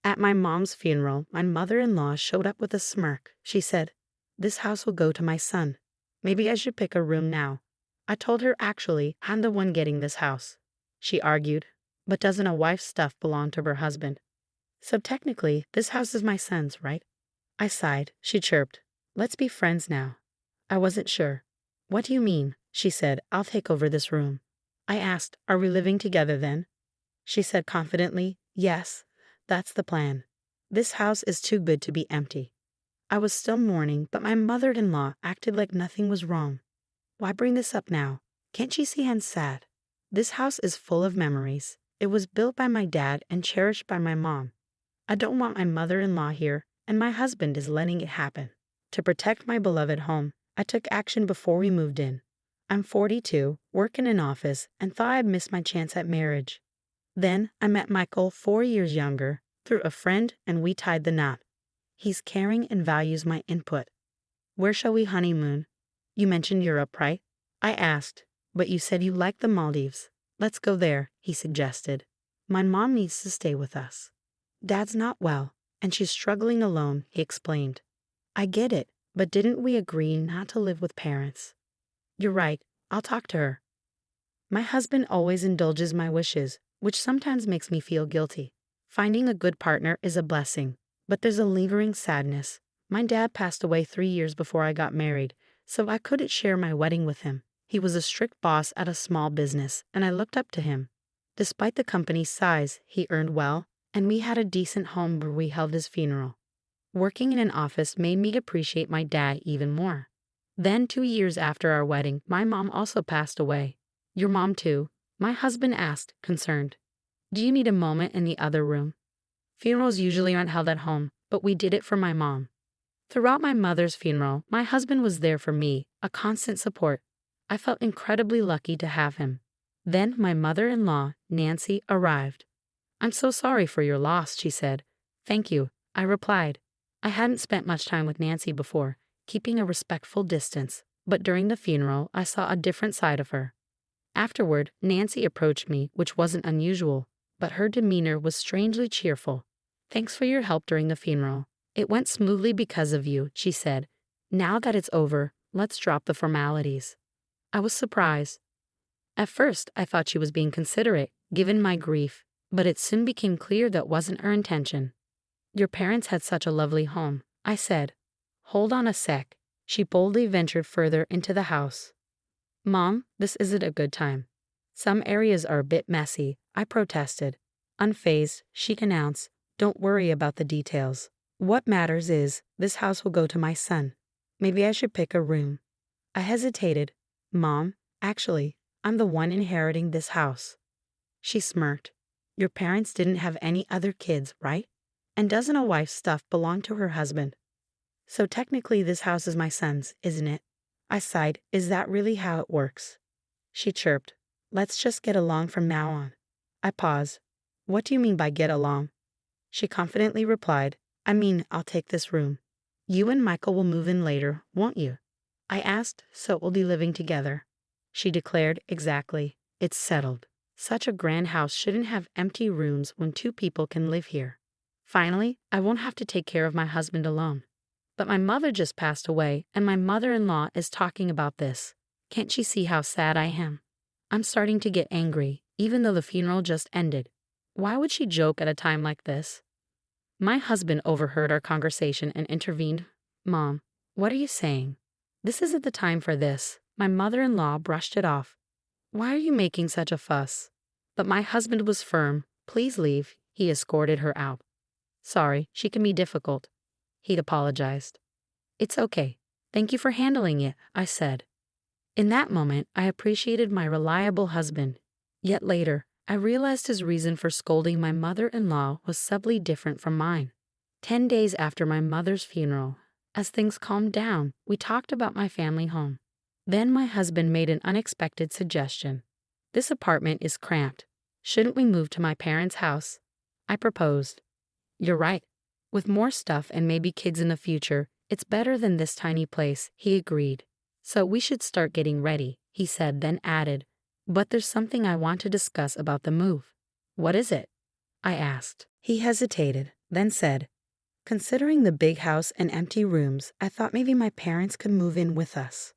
At my mom's funeral, my mother-in-law showed up with a smirk. She said, "This house will go to my son. Maybe I should pick a room now." I told her actually, I'm the one getting this house. She argued, but doesn't a wife's stuff belong to her husband? So technically, this house is my son's, right? I sighed. She chirped, "Let's be friends now." I wasn't sure. "What do you mean?" She said, "I'll take over this room." I asked, "Are we living together then?" She said confidently, "Yes, that's the plan. This house is too good to be empty." I was still mourning, but my mother-in-law acted like nothing was wrong. "Why bring this up now? Can't you see I'm sad? This house is full of memories. It was built by my dad and cherished by my mom. I don't want my mother-in-law here, and my husband is letting it happen." To protect my beloved home, I took action before we moved in. I'm 42, work in an office, and thought I'd miss my chance at marriage. Then I met Michael, 4 years younger, through a friend, and we tied the knot. He's caring and values my input. "Where shall we honeymoon? You mentioned Europe, right?" I asked, "But you said you liked the Maldives." "Let's go there," he suggested. "My mom needs to stay with us. Dad's not well, and she's struggling alone," he explained. "I get it, but didn't we agree not to live with parents?" "You're right. I'll talk to her." My husband always indulges my wishes, which sometimes makes me feel guilty. Finding a good partner is a blessing, but there's a lingering sadness. My dad passed away 3 years before I got married, so I couldn't share my wedding with him. He was a strict boss at a small business, and I looked up to him. Despite the company's size, he earned well, and we had a decent home where we held his funeral. Working in an office made me appreciate my dad even more. Then, 2 years after our wedding, my mom also passed away. "Your mom too?" My husband asked, concerned. "Do you need a moment in the other room?" Funerals usually aren't held at home, but we did it for my mom. Throughout my mother's funeral, my husband was there for me, a constant support. I felt incredibly lucky to have him. Then my mother-in-law, Nancy, arrived. "I'm so sorry for your loss," she said. "Thank you," I replied. I hadn't spent much time with Nancy before, keeping a respectful distance, but during the funeral, I saw a different side of her. Afterward, Nancy approached me, which wasn't unusual, but her demeanor was strangely cheerful. "Thanks for your help during the funeral. It went smoothly because of you," she said. "Now that it's over, let's drop the formalities." I was surprised. At first, I thought she was being considerate, given my grief, but it soon became clear that wasn't her intention. "Your parents had such a lovely home," I said. "Hold on a sec." She boldly ventured further into the house. "Mom, this isn't a good time. Some areas are a bit messy," I protested. Unfazed, she announced, "Don't worry about the details. What matters is, this house will go to my son. Maybe I should pick a room." I hesitated. "Mom, actually, I'm the one inheriting this house." She smirked. "Your parents didn't have any other kids, right? And doesn't a wife's stuff belong to her husband? So technically this house is my son's, isn't it?" I sighed. "Is that really how it works?" She chirped. "Let's just get along from now on." I paused. "What do you mean by get along?" She confidently replied, "I mean, I'll take this room. You and Michael will move in later, won't you?" I asked, "So we'll be living together?" She declared, "Exactly. It's settled. Such a grand house shouldn't have empty rooms when two people can live here. Finally, I won't have to take care of my husband alone." But my mother just passed away, and my mother-in-law is talking about this. Can't she see how sad I am? I'm starting to get angry, even though the funeral just ended. Why would she joke at a time like this? My husband overheard our conversation and intervened. "Mom, what are you saying? This isn't the time for this." My mother-in-law brushed it off. "Why are you making such a fuss?" But my husband was firm. "Please leave." He escorted her out. "Sorry, she can be difficult." He'd apologized. "It's okay. Thank you for handling it," I said. In that moment, I appreciated my reliable husband. Yet later, I realized his reason for scolding my mother-in-law was subtly different from mine. 10 days after my mother's funeral, as things calmed down, we talked about my family home. Then my husband made an unexpected suggestion. "This apartment is cramped. Shouldn't we move to my parents' house?" I proposed. "You're right. With more stuff and maybe kids in the future, it's better than this tiny place," he agreed. "So we should start getting ready," he said, then added, "But there's something I want to discuss about the move." "What is it?" I asked. He hesitated. then said, "Considering the big house and empty rooms, I thought maybe my parents could move in with us."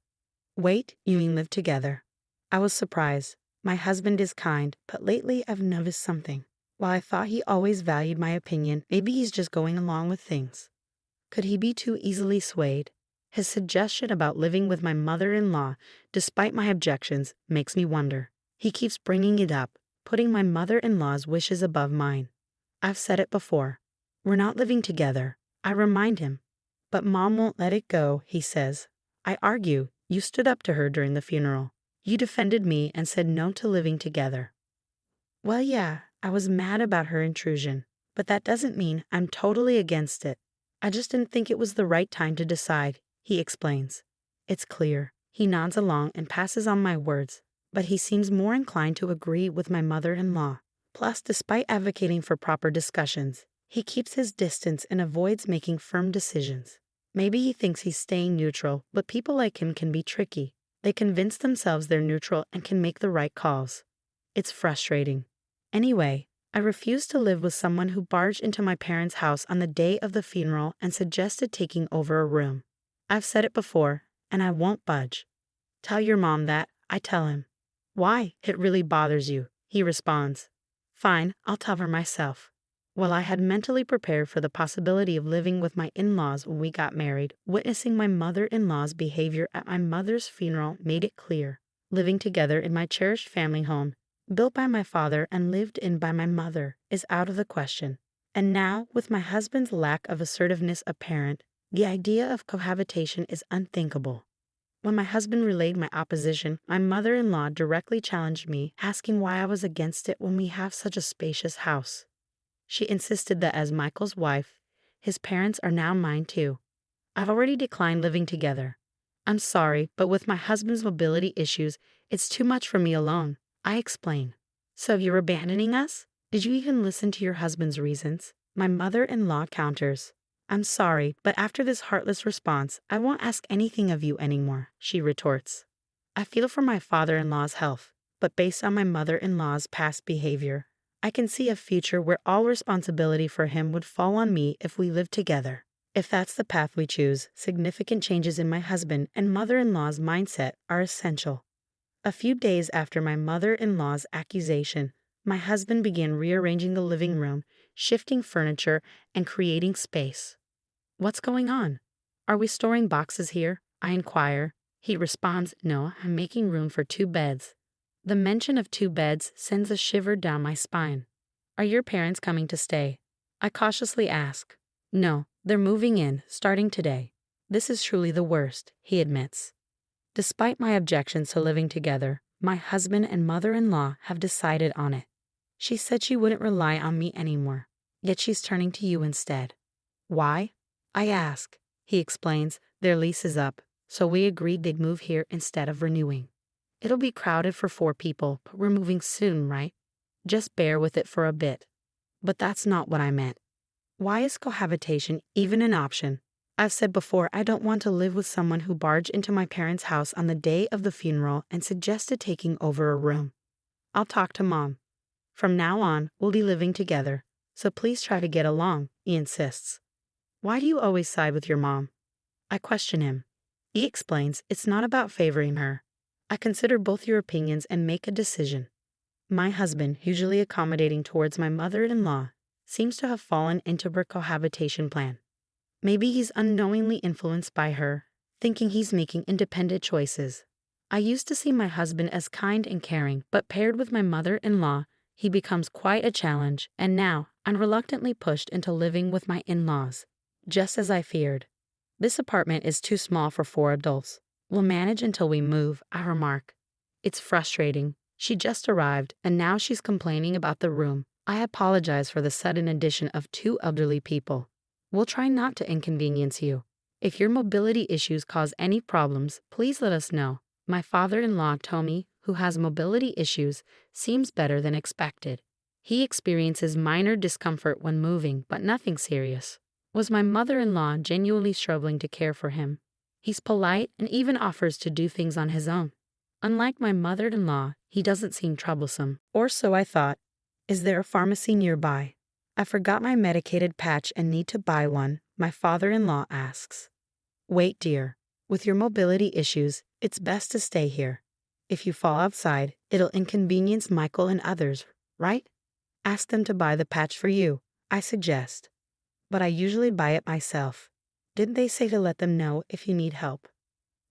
"Wait, you mean live together?" I was surprised. My husband is kind, but lately I've noticed something. While I thought he always valued my opinion, maybe he's just going along with things. Could he be too easily swayed? His suggestion about living with my mother-in-law, despite my objections, makes me wonder. He keeps bringing it up, putting my mother-in-law's wishes above mine. I've said it before. We're not living together. I remind him. But Mom won't let it go, he says. I argue. You stood up to her during the funeral. You defended me and said no to living together. Well, yeah, I was mad about her intrusion, but that doesn't mean I'm totally against it. I just didn't think it was the right time to decide, he explains. It's clear. He nods along and passes on my words, but he seems more inclined to agree with my mother-in-law. Plus, despite advocating for proper discussions, he keeps his distance and avoids making firm decisions. Maybe he thinks he's staying neutral, but people like him can be tricky. They convince themselves they're neutral and can make the right calls. It's frustrating. Anyway, I refused to live with someone who barged into my parents' house on the day of the funeral and suggested taking over a room. I've said it before, and I won't budge. Tell your mom that, I tell him. Why? It really bothers you, he responds. Fine, I'll tell her myself. Well, I had mentally prepared for the possibility of living with my in-laws when we got married. Witnessing my mother-in-law's behavior at my mother's funeral made it clear. Living together in my cherished family home, built by my father and lived in by my mother, is out of the question. And now, with my husband's lack of assertiveness apparent, the idea of cohabitation is unthinkable. When my husband relayed my opposition, my mother-in-law directly challenged me, asking why I was against it when we have such a spacious house. She insisted that as Michael's wife, his parents are now mine too. I've already declined living together. I'm sorry, but with my husband's mobility issues, it's too much for me alone, I explain. So you're abandoning us? Did you even listen to your husband's reasons? My mother-in-law counters. I'm sorry, but after this heartless response, I won't ask anything of you anymore, she retorts. I feel for my father-in-law's health, but based on my mother-in-law's past behavior, I can see a future where all responsibility for him would fall on me if we lived together. If that's the path we choose, significant changes in my husband and mother-in-law's mindset are essential. A few days after my mother-in-law's accusation, my husband began rearranging the living room, shifting furniture, and creating space. What's going on? Are we storing boxes here? I inquire. He responds, no, I'm making room for 2 beds. The mention of 2 beds sends a shiver down my spine. Are your parents coming to stay? I cautiously ask. No, they're moving in, starting today. This is truly the worst, he admits. Despite my objections to living together, my husband and mother-in-law have decided on it. She said she wouldn't rely on me anymore, yet she's turning to you instead. Why? I ask. He explains, their lease is up, so we agreed they'd move here instead of renewing. It'll be crowded for 4 people, but we're moving soon, right? Just bear with it for a bit. But that's not what I meant. Why is cohabitation even an option? I've said before I don't want to live with someone who barged into my parents' house on the day of the funeral and suggested taking over a room. I'll talk to Mom. From now on, we'll be living together, so please try to get along, he insists. Why do you always side with your mom? I question him. He explains it's not about favoring her. I consider both your opinions and make a decision. My husband, usually accommodating towards my mother-in-law, seems to have fallen into her cohabitation plan. Maybe he's unknowingly influenced by her, thinking he's making independent choices. I used to see my husband as kind and caring, but paired with my mother-in-law, he becomes quite a challenge, and now I'm reluctantly pushed into living with my in-laws, just as I feared. This apartment is too small for 4 adults. We'll manage until we move, I remark. It's frustrating. She just arrived, and now she's complaining about the room. I apologize for the sudden addition of 2 elderly people. We'll try not to inconvenience you. If your mobility issues cause any problems, please let us know. My father-in-law, Tommy, who has mobility issues, seems better than expected. He experiences minor discomfort when moving, but nothing serious. Was my mother-in-law genuinely struggling to care for him? He's polite and even offers to do things on his own. Unlike my mother-in-law, he doesn't seem troublesome, or so I thought. Is there a pharmacy nearby? I forgot my medicated patch and need to buy one, my father-in-law asks. Wait, dear. With your mobility issues, it's best to stay here. If you fall outside, it'll inconvenience Michael and others, right? Ask them to buy the patch for you, I suggest. But I usually buy it myself. Didn't they say to let them know if you need help?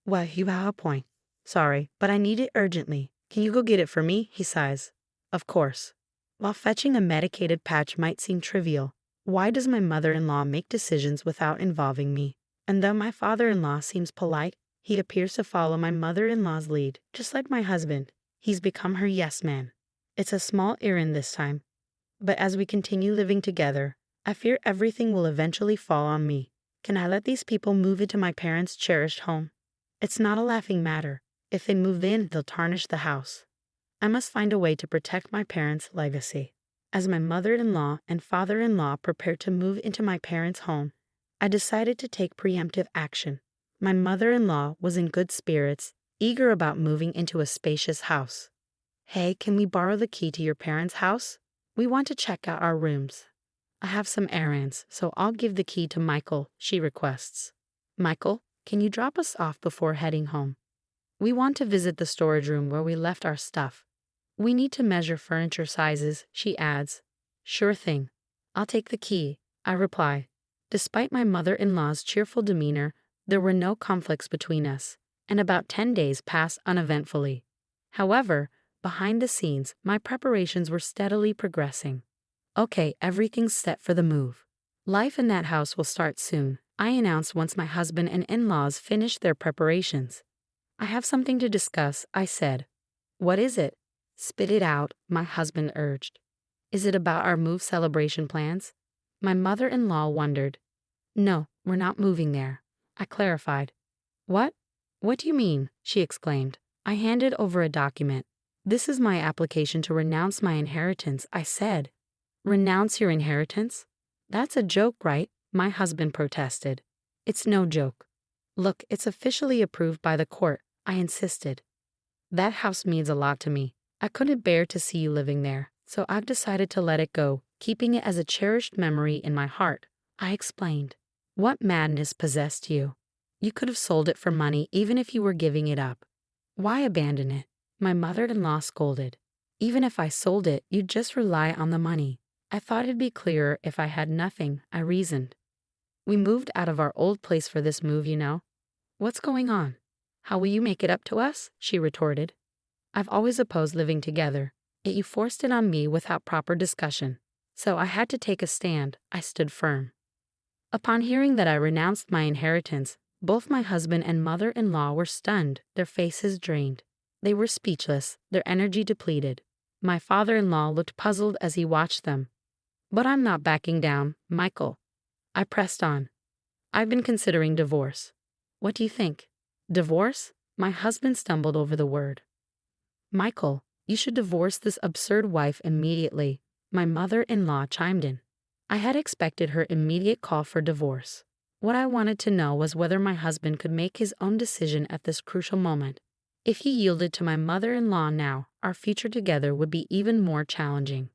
Well, you have a point. Sorry, but I need it urgently. Can you go get it for me? He sighs. Of course. While fetching a medicated patch might seem trivial, why does my mother-in-law make decisions without involving me? And though my father-in-law seems polite, he appears to follow my mother-in-law's lead, just like my husband. He's become her yes man. It's a small errand this time. But as we continue living together, I fear everything will eventually fall on me. Can I let these people move into my parents' cherished home? It's not a laughing matter. If they move in, they'll tarnish the house. I must find a way to protect my parents' legacy. As my mother-in-law and father-in-law prepared to move into my parents' home, I decided to take preemptive action. My mother-in-law was in good spirits, eager about moving into a spacious house. Hey, can we borrow the key to your parents' house? We want to check out our rooms. I have some errands, so I'll give the key to Michael, she requests. Michael, can you drop us off before heading home? We want to visit the storage room where we left our stuff. We need to measure furniture sizes, she adds. Sure thing. I'll take the key, I reply. Despite my mother-in-law's cheerful demeanor, there were no conflicts between us, and about 10 days passed uneventfully. However, behind the scenes, my preparations were steadily progressing. Okay, everything's set for the move. Life in that house will start soon, I announced once my husband and in-laws finished their preparations. I have something to discuss, I said. What is it? Spit it out, my husband urged. Is it about our move celebration plans? My mother-in-law wondered. No, we're not moving there, I clarified. What? What do you mean? She exclaimed. I handed over a document. This is my application to renounce my inheritance, I said. Renounce your inheritance? That's a joke, right? My husband protested. It's no joke. Look, it's officially approved by the court, I insisted. That house means a lot to me. I couldn't bear to see you living there, so I've decided to let it go, keeping it as a cherished memory in my heart, I explained. What madness possessed you? You could have sold it for money even if you were giving it up. Why abandon it? My mother-in-law scolded. Even if I sold it, you'd just rely on the money. I thought it'd be clearer if I had nothing, I reasoned. We moved out of our old place for this move, you know. What's going on? How will you make it up to us? She retorted. I've always opposed living together, yet you forced it on me without proper discussion. So I had to take a stand. I stood firm. Upon hearing that I renounced my inheritance, both my husband and mother-in-law were stunned, their faces drained. They were speechless, their energy depleted. My father-in-law looked puzzled as he watched them. But I'm not backing down, Michael. I pressed on. I've been considering divorce. What do you think? Divorce? My husband stumbled over the word. Michael, you should divorce this absurd wife immediately, my mother-in-law chimed in. I had expected her immediate call for divorce. What I wanted to know was whether my husband could make his own decision at this crucial moment. If he yielded to my mother-in-law now, our future together would be even more challenging.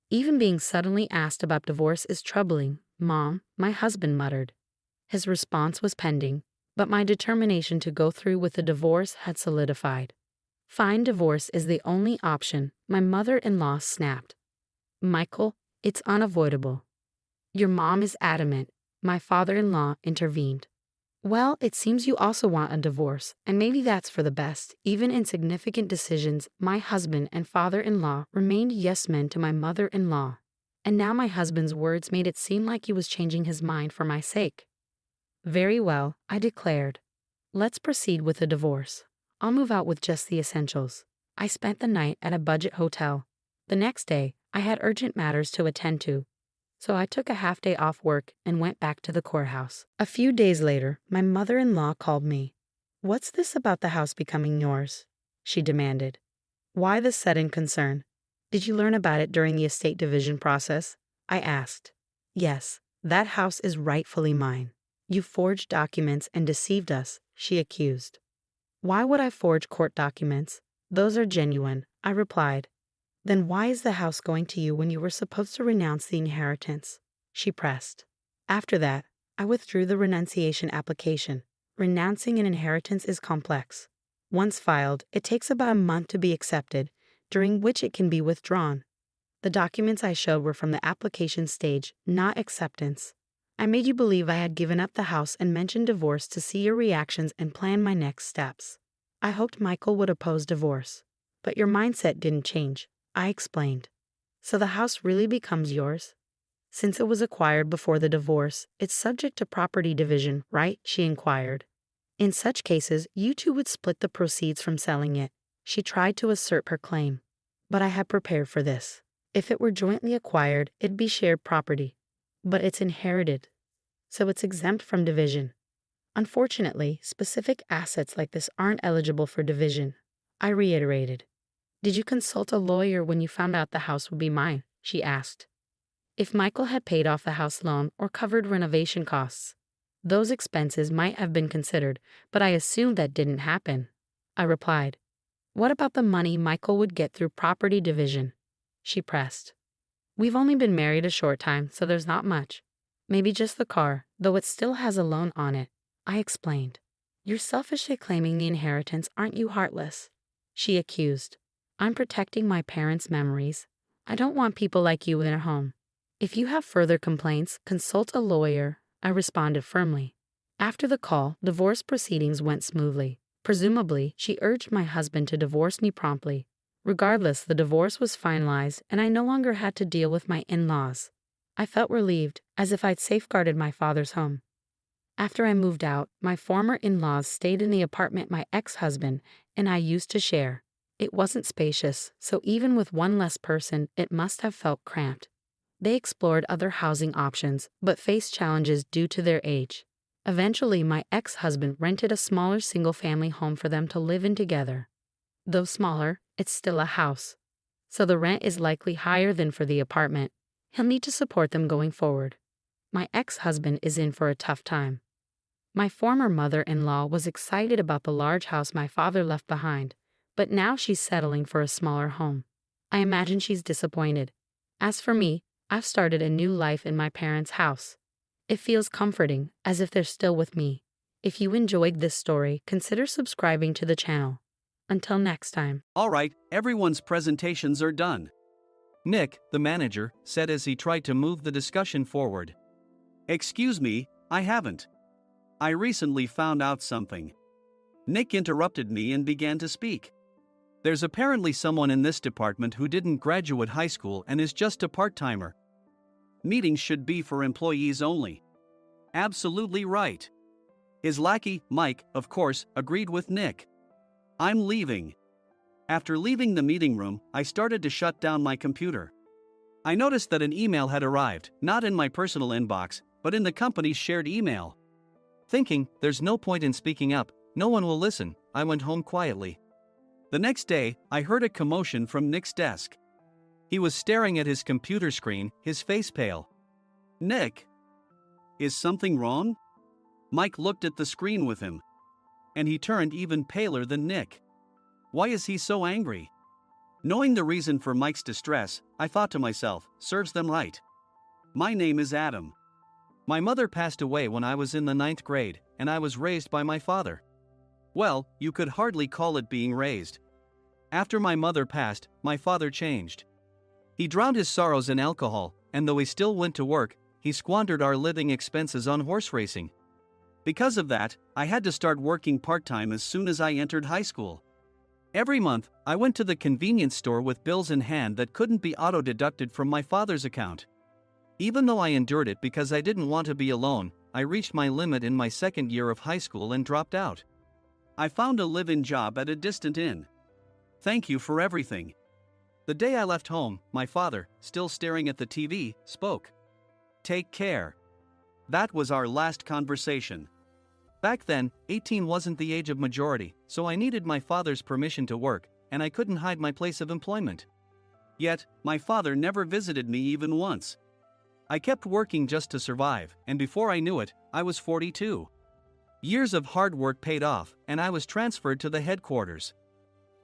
Even being suddenly asked about divorce is troubling, Mom, my husband muttered. His response was pending, but my determination to go through with the divorce had solidified. Fine, divorce is the only option, my mother-in-law snapped. Michael, it's unavoidable. Your mom is adamant, my father-in-law intervened. Well, it seems you also want a divorce, and maybe that's for the best. Even in significant decisions, my husband and father-in-law remained yes-men to my mother-in-law. And now my husband's words made it seem like he was changing his mind for my sake. Very well, I declared. Let's proceed with the divorce. I'll move out with just the essentials. I spent the night at a budget hotel. The next day, I had urgent matters to attend to, so I took a half-day off work and went back to the courthouse. A few days later, my mother-in-law called me. What's this about the house becoming yours? She demanded. Why the sudden concern? Did you learn about it during the estate division process? I asked. Yes, that house is rightfully mine. You forged documents and deceived us, she accused. Why would I forge court documents? Those are genuine, I replied. Then why is the house going to you when you were supposed to renounce the inheritance? She pressed. After that, I withdrew the renunciation application. Renouncing an inheritance is complex. Once filed, it takes about a month to be accepted, during which it can be withdrawn. The documents I showed were from the application stage, not acceptance. I made you believe I had given up the house and mentioned divorce to see your reactions and plan my next steps. I hoped Michael would oppose divorce. But your mindset didn't change, I explained. So the house really becomes yours? Since it was acquired before the divorce, it's subject to property division, right? She inquired. In such cases, you two would split the proceeds from selling it. She tried to assert her claim. But I had prepared for this. If it were jointly acquired, it'd be shared property. But it's inherited, so it's exempt from division. Unfortunately, specific assets like this aren't eligible for division. I reiterated. Did you consult a lawyer when you found out the house would be mine? She asked. If Michael had paid off the house loan or covered renovation costs, those expenses might have been considered, but I assumed that didn't happen. I replied. What about the money Michael would get through property division? She pressed. We've only been married a short time, so there's not much. Maybe just the car, though it still has a loan on it. I explained. You're selfishly claiming the inheritance, aren't you, heartless? She accused. I'm protecting my parents' memories. I don't want people like you in our home. If you have further complaints, consult a lawyer, I responded firmly. After the call, divorce proceedings went smoothly. Presumably, she urged my husband to divorce me promptly. Regardless, the divorce was finalized, and I no longer had to deal with my in-laws. I felt relieved, as if I'd safeguarded my father's home. After I moved out, my former in-laws stayed in the apartment my ex-husband and I used to share. It wasn't spacious, so even with one less person, it must have felt cramped. They explored other housing options, but faced challenges due to their age. Eventually, my ex-husband rented a smaller single-family home for them to live in together. Though smaller, it's still a house, so the rent is likely higher than for the apartment. He'll need to support them going forward. My ex-husband is in for a tough time. My former mother-in-law was excited about the large house my father left behind, but now she's settling for a smaller home. I imagine she's disappointed. As for me, I've started a new life in my parents' house. It feels comforting, as if they're still with me. If you enjoyed this story, consider subscribing to the channel. Until next time. All right, everyone's presentations are done. Nick, the manager, said as he tried to move the discussion forward. Excuse me, I haven't. I recently found out something. Nick interrupted me and began to speak. There's apparently someone in this department who didn't graduate high school and is just a part-timer. Meetings should be for employees only. Absolutely right. His lackey, Mike, of course, agreed with Nick. I'm leaving. After leaving the meeting room, I started to shut down my computer. I noticed that an email had arrived, not in my personal inbox, but in the company's shared email. Thinking, there's no point in speaking up, no one will listen, I went home quietly. The next day, I heard a commotion from Nick's desk. He was staring at his computer screen, his face pale. Nick? Is something wrong? Mike looked at the screen with him. And he turned even paler than Nick. Why is he so angry? Knowing the reason for Mike's distress, I thought to myself, serves them right. My name is Adam. My mother passed away when I was in the 9th grade, and I was raised by my father. Well, you could hardly call it being raised. After my mother passed, my father changed. He drowned his sorrows in alcohol, and though he still went to work, he squandered our living expenses on horse racing. Because of that, I had to start working part-time as soon as I entered high school. Every month, I went to the convenience store with bills in hand that couldn't be auto-deducted from my father's account. Even though I endured it because I didn't want to be alone, I reached my limit in my second year of high school and dropped out. I found a live-in job at a distant inn. Thank you for everything. The day I left home, my father, still staring at the TV, spoke. Take care. That was our last conversation. Back then, 18 wasn't the age of majority, so I needed my father's permission to work, and I couldn't hide my place of employment. Yet, my father never visited me even once. I kept working just to survive, and before I knew it, I was 42. Years of hard work paid off, and I was transferred to the headquarters.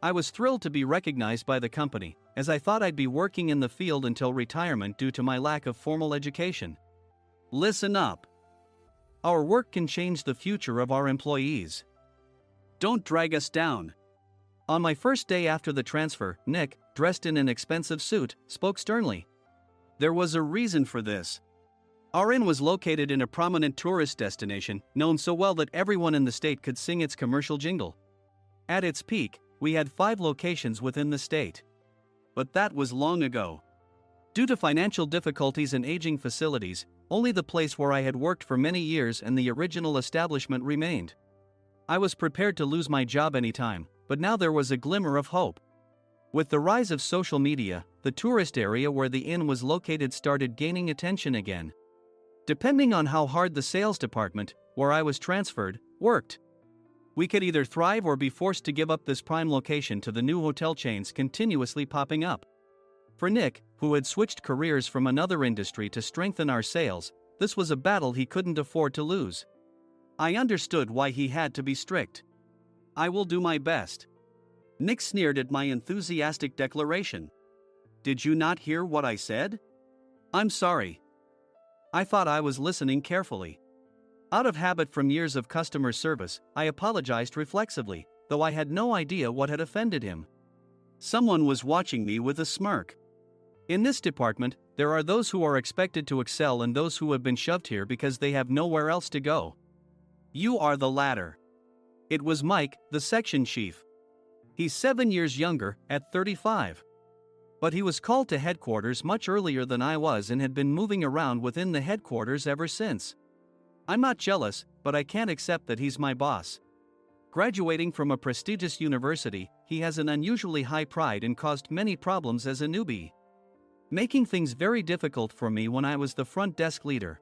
I was thrilled to be recognized by the company, as I thought I'd be working in the field until retirement due to my lack of formal education. Listen up. Our work can change the future of our employees. Don't drag us down. On my first day after the transfer, Nick, dressed in an expensive suit, spoke sternly. There was a reason for this. Our inn was located in a prominent tourist destination, known so well that everyone in the state could sing its commercial jingle. At its peak, we had 5 locations within the state. But that was long ago. Due to financial difficulties and aging facilities, only the place where I had worked for many years and the original establishment remained. I was prepared to lose my job anytime, but now there was a glimmer of hope. With the rise of social media, the tourist area where the inn was located started gaining attention again. Depending on how hard the sales department, where I was transferred, worked, we could either thrive or be forced to give up this prime location to the new hotel chains continuously popping up. For Nick, who had switched careers from another industry to strengthen our sales, this was a battle he couldn't afford to lose. I understood why he had to be strict. I will do my best. Nick sneered at my enthusiastic declaration. Did you not hear what I said? I'm sorry. I thought I was listening carefully. Out of habit from years of customer service, I apologized reflexively, though I had no idea what had offended him. Someone was watching me with a smirk. In this department, there are those who are expected to excel and those who have been shoved here because they have nowhere else to go. You are the latter. It was Mike, the section chief. He's 7 years younger, at 35. But he was called to headquarters much earlier than I was and had been moving around within the headquarters ever since. I'm not jealous, but I can't accept that he's my boss. Graduating from a prestigious university, he has an unusually high pride and caused many problems as a newbie, making things very difficult for me when I was the front desk leader.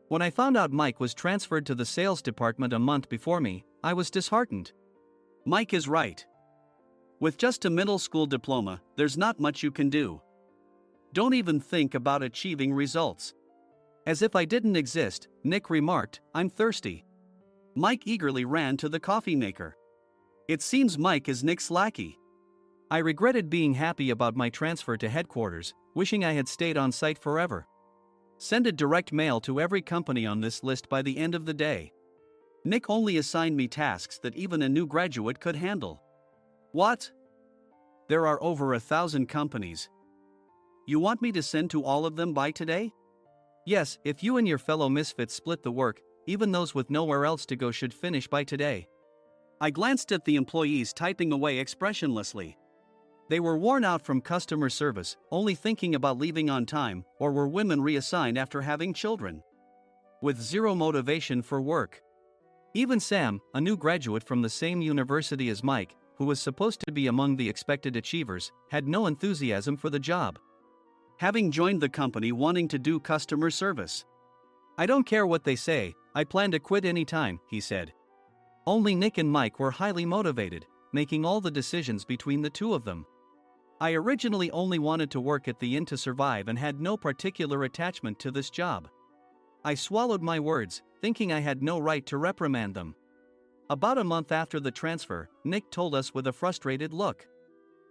When I found out Mike was transferred to the sales department a month before me, I was disheartened. Mike is right. With just a middle school diploma, there's not much you can do. Don't even think about achieving results. As if I didn't exist, Nick remarked, I'm thirsty. Mike eagerly ran to the coffee maker. It seems Mike is Nick's lackey. I regretted being happy about my transfer to headquarters, wishing I had stayed on site forever. Send a direct mail to every company on this list by the end of the day. Nick only assigned me tasks that even a new graduate could handle. What? There are over 1,000 companies. You want me to send to all of them by today? Yes, if you and your fellow misfits split the work, even those with nowhere else to go should finish by today. I glanced at the employees typing away expressionlessly. They were worn out from customer service, only thinking about leaving on time, or were women reassigned after having children, with zero motivation for work. Even Sam, a new graduate from the same university as Mike, who was supposed to be among the expected achievers, had no enthusiasm for the job, having joined the company wanting to do customer service. I don't care what they say, I plan to quit anytime, he said. Only Nick and Mike were highly motivated, making all the decisions between the two of them. I originally only wanted to work at the inn to survive and had no particular attachment to this job. I swallowed my words, thinking I had no right to reprimand them. About a month after the transfer, Nick told us with a frustrated look.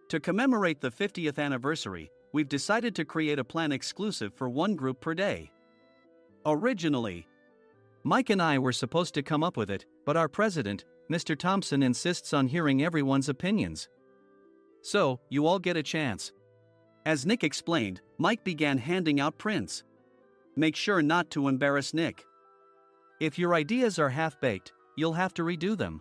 To commemorate the 50th anniversary, we've decided to create a plan exclusive for one group per day. Originally, Mike and I were supposed to come up with it, but our president, Mr. Thompson, insists on hearing everyone's opinions. So, you all get a chance. As Nick explained, Mike began handing out prints. Make sure not to embarrass Nick. If your ideas are half-baked, you'll have to redo them.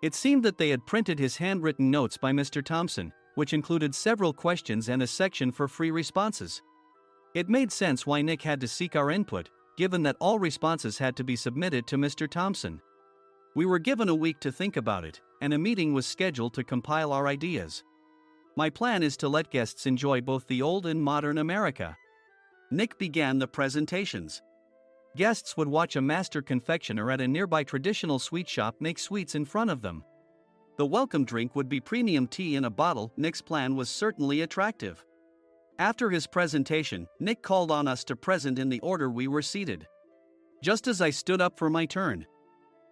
It seemed that they had printed his handwritten notes by Mr. Thompson, which included several questions and a section for free responses. It made sense why Nick had to seek our input, given that all responses had to be submitted to Mr. Thompson. We were given a week to think about it, and a meeting was scheduled to compile our ideas. My plan is to let guests enjoy both the old and modern America. Nick began the presentations. Guests would watch a master confectioner at a nearby traditional sweet shop make sweets in front of them. The welcome drink would be premium tea in a bottle. Nick's plan was certainly attractive. After his presentation, Nick called on us to present in the order we were seated. Just as I stood up for my turn.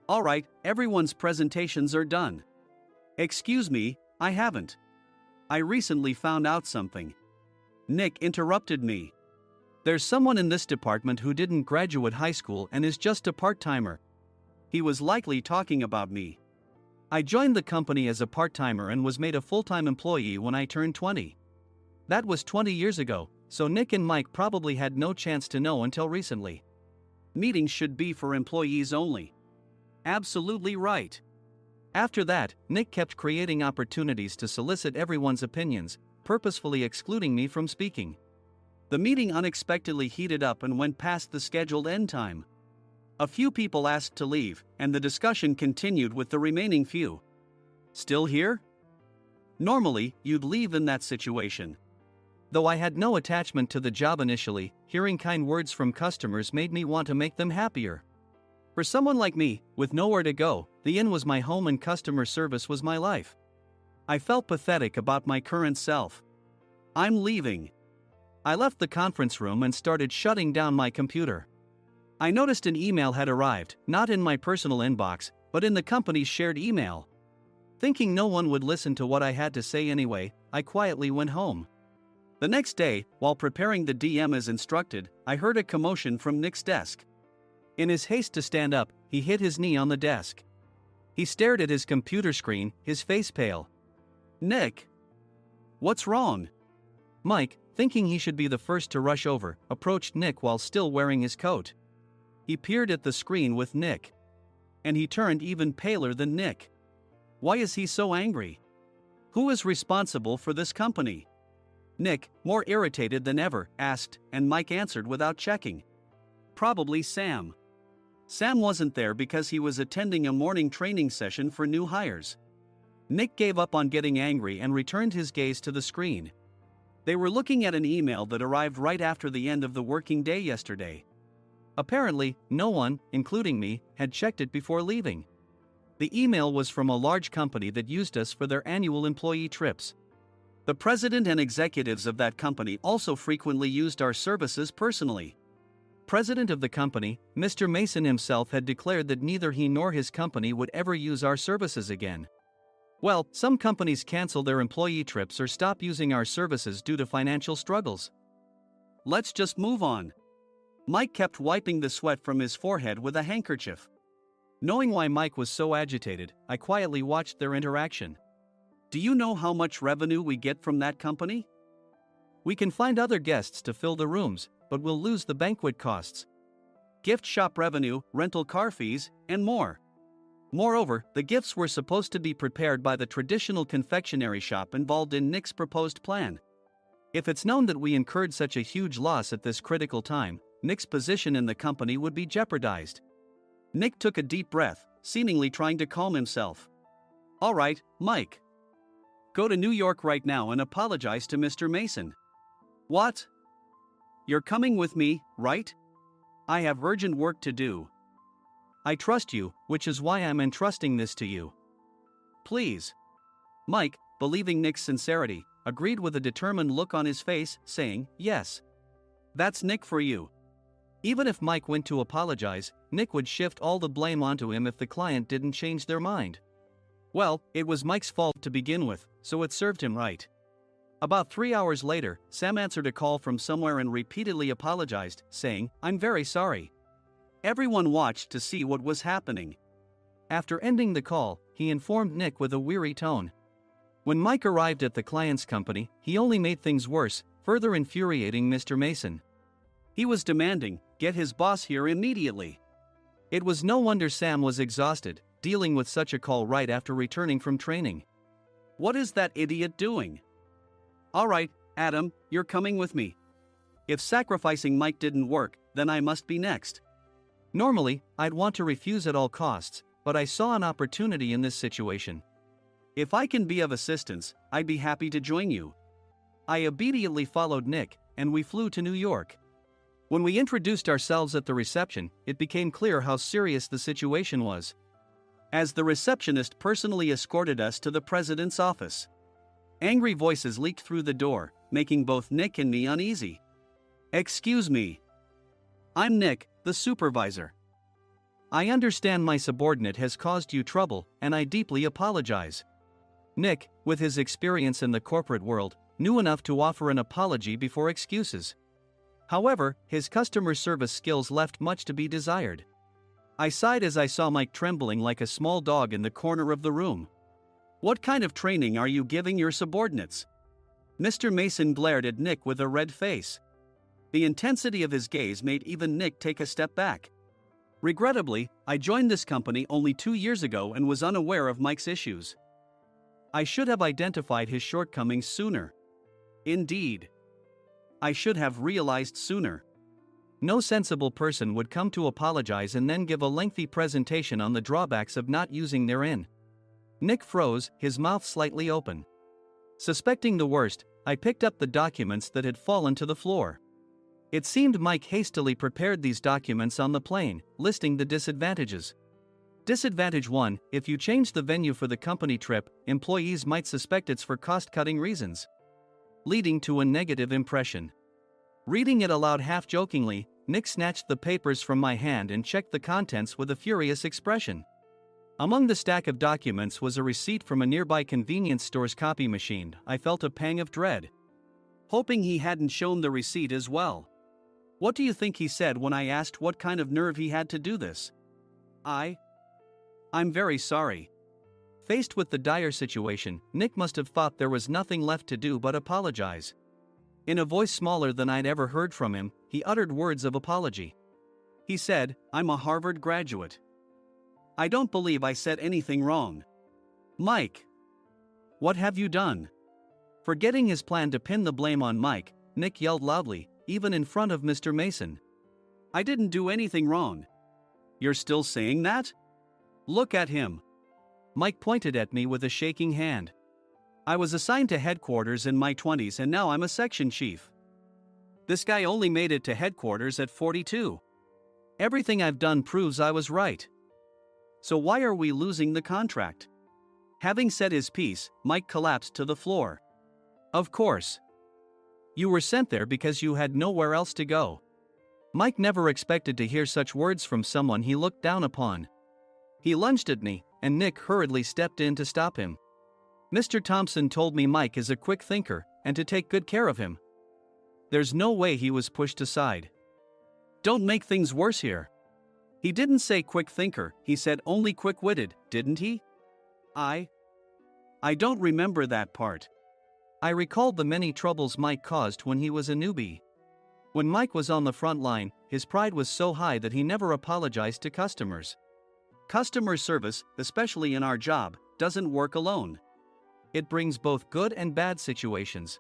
All right, everyone's presentations are done. Excuse me, I haven't. I recently found out something. Nick interrupted me. There's someone in this department who didn't graduate high school and is just a part-timer. He was likely talking about me. I joined the company as a part-timer and was made a full-time employee when I turned 20. That was 20 years ago, so Nick and Mike probably had no chance to know until recently. Meetings should be for employees only. Absolutely right. After that, Nick kept creating opportunities to solicit everyone's opinions, purposefully excluding me from speaking. The meeting unexpectedly heated up and went past the scheduled end time. A few people asked to leave, and the discussion continued with the remaining few. Still here? Normally, you'd leave in that situation. Though I had no attachment to the job initially, hearing kind words from customers made me want to make them happier. For someone like me, with nowhere to go, the inn was my home and customer service was my life. I felt pathetic about my current self. I'm leaving. I left the conference room and started shutting down my computer. I noticed an email had arrived, not in my personal inbox, but in the company's shared email. Thinking no one would listen to what I had to say anyway, I quietly went home. The next day, while preparing the DM as instructed, I heard a commotion from Nick's desk. In his haste to stand up, he hit his knee on the desk. He stared at his computer screen, his face pale. Nick! What's wrong? Mike, thinking he should be the first to rush over, approached Nick while still wearing his coat. He peered at the screen with Nick. And he turned even paler than Nick. Why is he so angry? Who is responsible for this company? Nick, more irritated than ever, asked, and Mike answered without checking. Probably Sam. Sam wasn't there because he was attending a morning training session for new hires. Nick gave up on getting angry and returned his gaze to the screen. They were looking at an email that arrived right after the end of the working day yesterday. Apparently, no one, including me, had checked it before leaving. The email was from a large company that used us for their annual employee trips. The president and executives of that company also frequently used our services personally. President of the company, Mr. Mason himself had declared that neither he nor his company would ever use our services again. Well, some companies cancel their employee trips or stop using our services due to financial struggles. Let's just move on. Mike kept wiping the sweat from his forehead with a handkerchief. Knowing why Mike was so agitated, I quietly watched their interaction. Do you know how much revenue we get from that company? We can find other guests to fill the rooms, but we'll lose the banquet costs, gift shop revenue, rental car fees, and more. Moreover, the gifts were supposed to be prepared by the traditional confectionery shop involved in Nick's proposed plan. If it's known that we incurred such a huge loss at this critical time, Nick's position in the company would be jeopardized. Nick took a deep breath, seemingly trying to calm himself. All right, Mike. Go to New York right now and apologize to Mr. Mason. What? You're coming with me, right? I have urgent work to do. I trust you, which is why I'm entrusting this to you. Please. Mike, believing Nick's sincerity, agreed with a determined look on his face, saying, yes. That's Nick for you. Even if Mike went to apologize, Nick would shift all the blame onto him if the client didn't change their mind. Well, it was Mike's fault to begin with, so it served him right. About 3 hours later, Sam answered a call from somewhere and repeatedly apologized, saying, I'm very sorry. Everyone watched to see what was happening. After ending the call, he informed Nick with a weary tone. When Mike arrived at the client's company, he only made things worse, further infuriating Mr. Mason. He was demanding, get his boss here immediately. It was no wonder Sam was exhausted, dealing with such a call right after returning from training. What is that idiot doing? All right, Adam, you're coming with me. If sacrificing Mike didn't work, then I must be next. Normally, I'd want to refuse at all costs, but I saw an opportunity in this situation. If I can be of assistance, I'd be happy to join you. I obediently followed Nick, and we flew to New York. When we introduced ourselves at the reception, it became clear how serious the situation was, as the receptionist personally escorted us to the president's office. Angry voices leaked through the door, making both Nick and me uneasy. Excuse me. I'm Nick, the supervisor. I understand my subordinate has caused you trouble, and I deeply apologize. Nick, with his experience in the corporate world, knew enough to offer an apology before excuses. However, his customer service skills left much to be desired. I sighed as I saw Mike trembling like a small dog in the corner of the room. "What kind of training are you giving your subordinates?" Mr. Mason glared at Nick with a red face. The intensity of his gaze made even Nick take a step back. Regrettably, I joined this company only 2 years ago and was unaware of Mike's issues. I should have identified his shortcomings sooner. Indeed, I should have realized sooner. No sensible person would come to apologize and then give a lengthy presentation on the drawbacks of not using their in. Nick froze, his mouth slightly open. Suspecting the worst, I picked up the documents that had fallen to the floor. It seemed Mike hastily prepared these documents on the plane, listing the disadvantages. Disadvantage 1: if you change the venue for the company trip, employees might suspect it's for cost-cutting reasons, leading to a negative impression. Reading it aloud half-jokingly, Nick snatched the papers from my hand and checked the contents with a furious expression. Among the stack of documents was a receipt from a nearby convenience store's copy machine. I felt a pang of dread, hoping he hadn't shown the receipt as well. What do you think he said when I asked what kind of nerve he had to do this? I'm very sorry. Faced with the dire situation, Nick must have thought there was nothing left to do but apologize. In a voice smaller than I'd ever heard from him, he uttered words of apology. He said, "I'm a Harvard graduate. I don't believe I said anything wrong." "Mike, what have you done?" Forgetting his plan to pin the blame on Mike, Nick yelled loudly, even in front of Mr. Mason. "I didn't do anything wrong." "You're still saying that? Look at him." Mike pointed at me with a shaking hand. "I was assigned to headquarters in my 20s and now I'm a section chief. This guy only made it to headquarters at 42. Everything I've done proves I was right. So why are we losing the contract?" Having said his piece, Mike collapsed to the floor. "Of course. You were sent there because you had nowhere else to go." Mike never expected to hear such words from someone he looked down upon. He lunged at me, and Nick hurriedly stepped in to stop him. "Mr. Thompson told me Mike is a quick thinker, and to take good care of him." There's no way he was pushed aside. "Don't make things worse here." "He didn't say quick thinker, he said only quick-witted, didn't he?" I don't remember that part." I recalled the many troubles Mike caused when he was a newbie. When Mike was on the front line, his pride was so high that he never apologized to customers. Customer service, especially in our job, doesn't work alone. It brings both good and bad situations.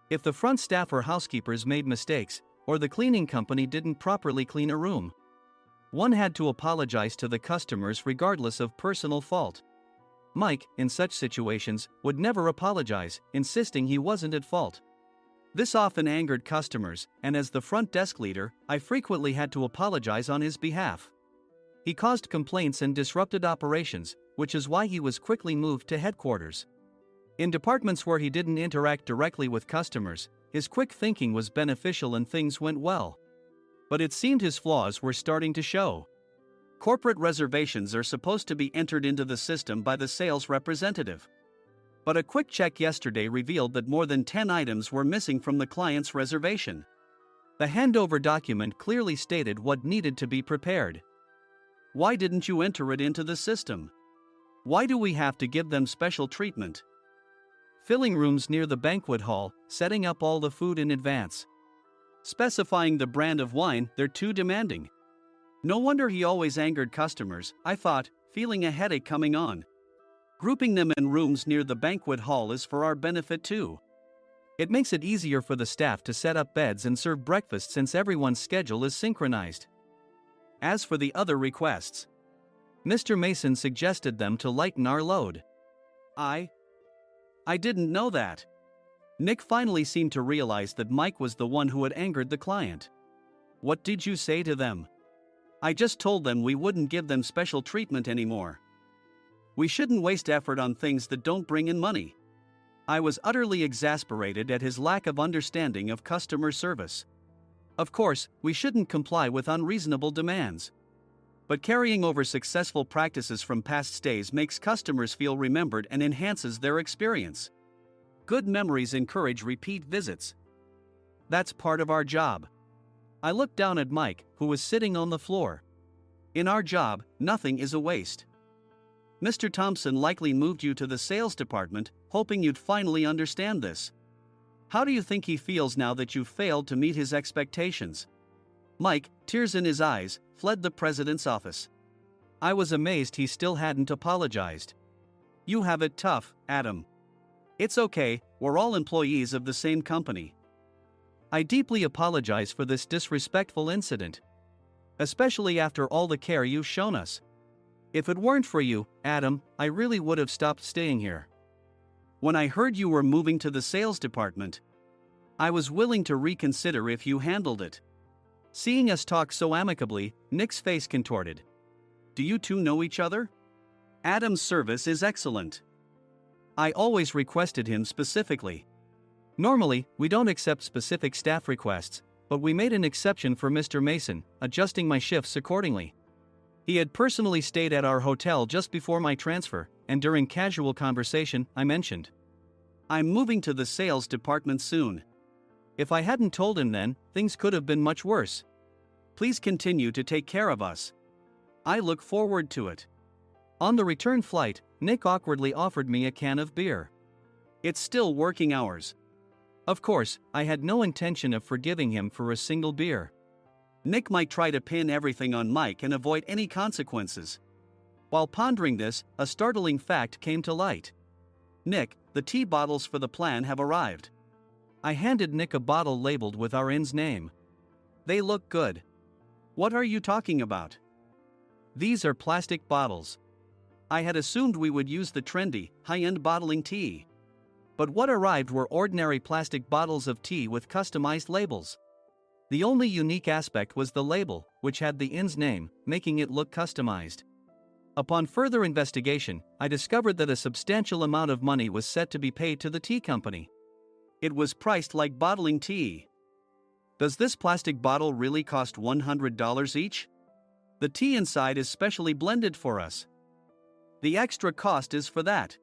If the front staff or housekeepers made mistakes, or the cleaning company didn't properly clean a room, one had to apologize to the customers regardless of personal fault. Mike, in such situations, would never apologize, insisting he wasn't at fault. This often angered customers, and as the front desk leader, I frequently had to apologize on his behalf. He caused complaints and disrupted operations, which is why he was quickly moved to headquarters. In departments where he didn't interact directly with customers, his quick thinking was beneficial and things went well. But it seemed his flaws were starting to show. Corporate reservations are supposed to be entered into the system by the sales representative. But a quick check yesterday revealed that more than 10 items were missing from the client's reservation. The handover document clearly stated what needed to be prepared. Why didn't you enter it into the system? Why do we have to give them special treatment? Filling rooms near the banquet hall, setting up all the food in advance. Specifying the brand of wine, they're too demanding. No wonder he always angered customers, I thought, feeling a headache coming on. Grouping them in rooms near the banquet hall is for our benefit too. It makes it easier for the staff to set up beds and serve breakfast since everyone's schedule is synchronized. As for the other requests, Mr. Mason suggested them to lighten our load. I didn't know that. Nick finally seemed to realize that Mike was the one who had angered the client. What did you say to them? I just told them we wouldn't give them special treatment anymore. We shouldn't waste effort on things that don't bring in money. I was utterly exasperated at his lack of understanding of customer service. Of course, we shouldn't comply with unreasonable demands. But carrying over successful practices from past stays makes customers feel remembered and enhances their experience. Good memories encourage repeat visits. That's part of our job. I looked down at Mike, who was sitting on the floor. In our job, nothing is a waste. Mr. Thompson likely moved you to the sales department, hoping you'd finally understand this. How do you think he feels now that you've failed to meet his expectations? Mike, tears in his eyes, fled the president's office. I was amazed he still hadn't apologized. You have it tough, Adam. It's okay, we're all employees of the same company. I deeply apologize for this disrespectful incident. Especially after all the care you've shown us. If it weren't for you, Adam, I really would have stopped staying here. When I heard you were moving to the sales department, I was willing to reconsider if you handled it. Seeing us talk so amicably, Nick's face contorted. Do you two know each other? Adam's service is excellent. I always requested him specifically. Normally, we don't accept specific staff requests, but we made an exception for Mr. Mason, adjusting my shifts accordingly. He had personally stayed at our hotel just before my transfer, and during casual conversation, I mentioned, I'm moving to the sales department soon. If I hadn't told him then, things could have been much worse. Please continue to take care of us. I look forward to it. On the return flight, Nick awkwardly offered me a can of beer. It's still working hours. Of course, I had no intention of forgiving him for a single beer. Nick might try to pin everything on Mike and avoid any consequences. While pondering this, a startling fact came to light. Nick, the tea bottles for the plan have arrived. I handed Nick a bottle labeled with our inn's name. They look good. What are you talking about? These are plastic bottles. I had assumed we would use the trendy, high-end bottling tea. But what arrived were ordinary plastic bottles of tea with customized labels. The only unique aspect was the label, which had the inn's name, making it look customized. Upon further investigation, I discovered that a substantial amount of money was set to be paid to the tea company. It was priced like bottling tea. Does this plastic bottle really cost $100 each? The tea inside is specially blended for us. The extra cost is for that.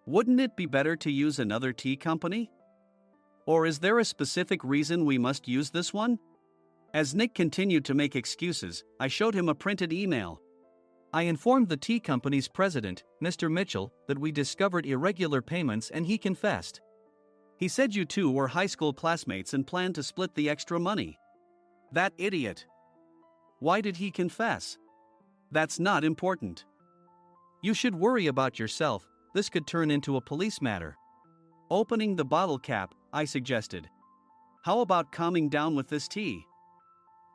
Wouldn't it be better to use another tea company? Or is there a specific reason we must use this one? As Nick continued to make excuses, I showed him a printed email. I informed the tea company's president, Mr. Mitchell, that we discovered irregular payments and he confessed. He said you two were high school classmates and planned to split the extra money. That idiot. Why did he confess? That's not important. You should worry about yourself, this could turn into a police matter. Opening the bottle cap, I suggested. How about calming down with this tea?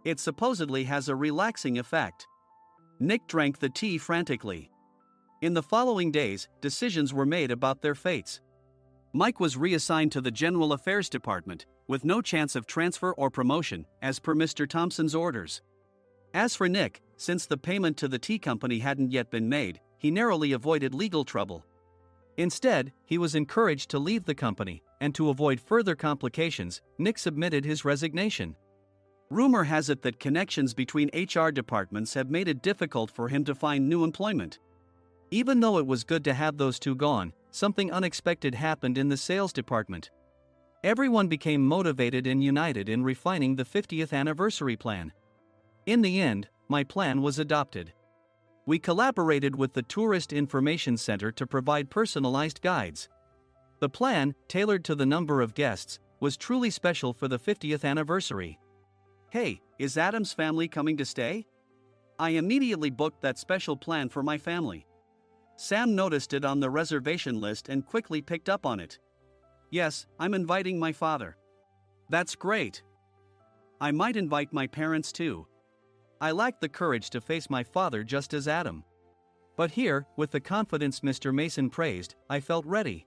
It supposedly has a relaxing effect. Nick drank the tea frantically. In the following days, decisions were made about their fates. Mike was reassigned to the General Affairs Department, with no chance of transfer or promotion, as per Mr. Thompson's orders. As for Nick, since the payment to the tea company hadn't yet been made, he narrowly avoided legal trouble. Instead, he was encouraged to leave the company, and to avoid further complications, Nick submitted his resignation. Rumor has it that connections between HR departments have made it difficult for him to find new employment. Even though it was good to have those two gone, something unexpected happened in the sales department. Everyone became motivated and united in refining the 50th anniversary plan. In the end, my plan was adopted. We collaborated with the Tourist Information Center to provide personalized guides. The plan, tailored to the number of guests, was truly special for the 50th anniversary. Hey, is Adam's family coming to stay? I immediately booked that special plan for my family. Sam noticed it on the reservation list and quickly picked up on it. Yes, I'm inviting my father. That's great. I might invite my parents too. I lacked the courage to face my father just as Adam. But here, with the confidence Mr. Mason praised, I felt ready.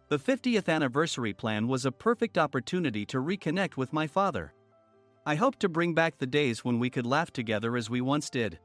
The 50th anniversary plan was a perfect opportunity to reconnect with my father. I hoped to bring back the days when we could laugh together as we once did.